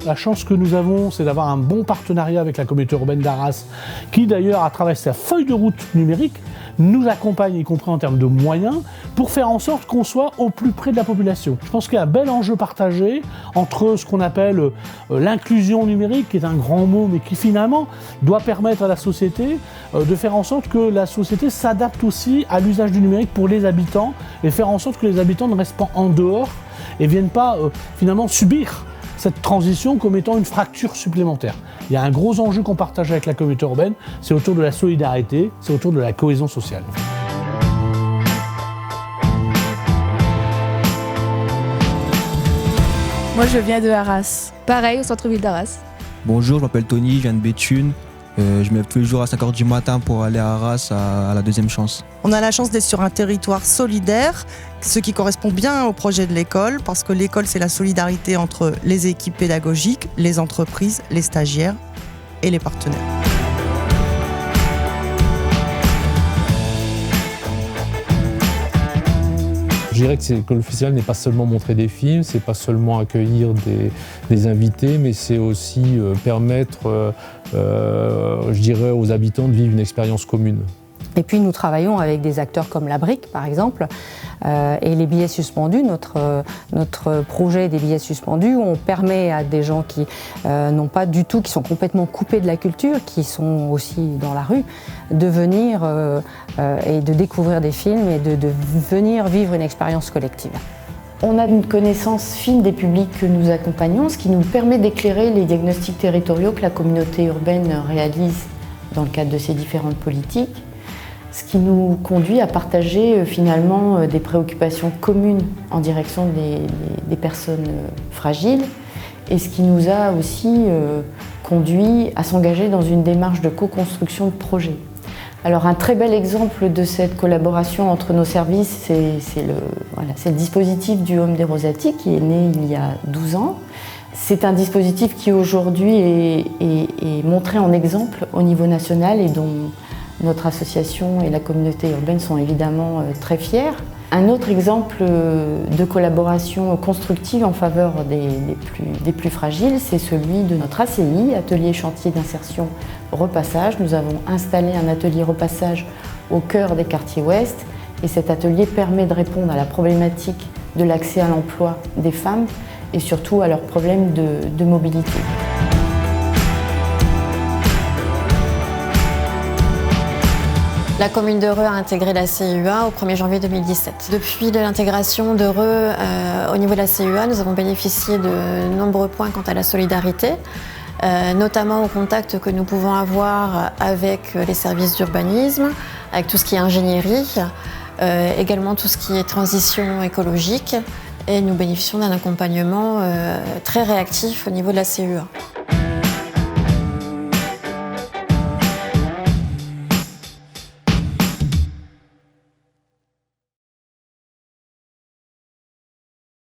La chance que nous avons, c'est d'avoir un bon partenariat avec la communauté urbaine d'Arras, qui d'ailleurs, à travers sa feuille de route numérique, nous accompagne, y compris en termes de moyens, pour faire en sorte qu'on soit au plus près de la population. Je pense qu'il y a un bel enjeu partagé entre ce qu'on appelle l'inclusion numérique, qui est un grand mot, mais qui finalement doit permettre à la société de faire en sorte que la société s'adapte aussi à l'usage du numérique pour les habitants, et faire en sorte que les habitants ne restent pas en dehors et ne viennent pas finalement subir cette transition comme étant une fracture supplémentaire. Il y a un gros enjeu qu'on partage avec la communauté urbaine, c'est autour de la solidarité, c'est autour de la cohésion sociale. Moi je viens de Arras. Pareil, au centre-ville d'Arras. Bonjour, je m'appelle Tony, je viens de Béthune. Je me lève tous les jours à 5h du matin pour aller à Arras à la deuxième chance. On a la chance d'être sur un territoire solidaire, ce qui correspond bien au projet de l'école, parce que l'école, c'est la solidarité entre les équipes pédagogiques, les entreprises, les stagiaires et les partenaires. Je dirais que le festival n'est pas seulement montrer des films, c'est pas seulement accueillir des invités, mais c'est aussi permettre, je dirais, aux habitants de vivre une expérience commune. Et puis nous travaillons avec des acteurs comme la Brique, par exemple, et les billets suspendus, notre projet des billets suspendus, où on permet à des gens qui n'ont pas du tout, qui sont complètement coupés de la culture, qui sont aussi dans la rue, de venir et de découvrir des films et de venir vivre une expérience collective. On a une connaissance fine des publics que nous accompagnons, ce qui nous permet d'éclairer les diagnostics territoriaux que la communauté urbaine réalise dans le cadre de ses différentes politiques. Ce qui nous conduit à partager finalement des préoccupations communes en direction des personnes fragiles, et ce qui nous a aussi conduit à s'engager dans une démarche de co-construction de projets. Alors un très bel exemple de cette collaboration entre nos services, c'est le dispositif du Home des Rosati qui est né il y a 12 ans. C'est un dispositif qui aujourd'hui est montré en exemple au niveau national et dont notre association et la communauté urbaine sont évidemment très fiers. Un autre exemple de collaboration constructive en faveur des plus fragiles, c'est celui de notre ACI, Atelier Chantier d'Insertion Repassage. Nous avons installé un atelier repassage au cœur des quartiers ouest, et cet atelier permet de répondre à la problématique de l'accès à l'emploi des femmes et surtout à leurs problèmes de mobilité. La commune d'Heureux a intégré la CEA au 1er janvier 2017. Depuis l'intégration d'Heureux au niveau de la CEA, nous avons bénéficié de nombreux points quant à la solidarité, notamment au contact que nous pouvons avoir avec les services d'urbanisme, avec tout ce qui est ingénierie, également tout ce qui est transition écologique, et nous bénéficions d'un accompagnement très réactif au niveau de la CEA.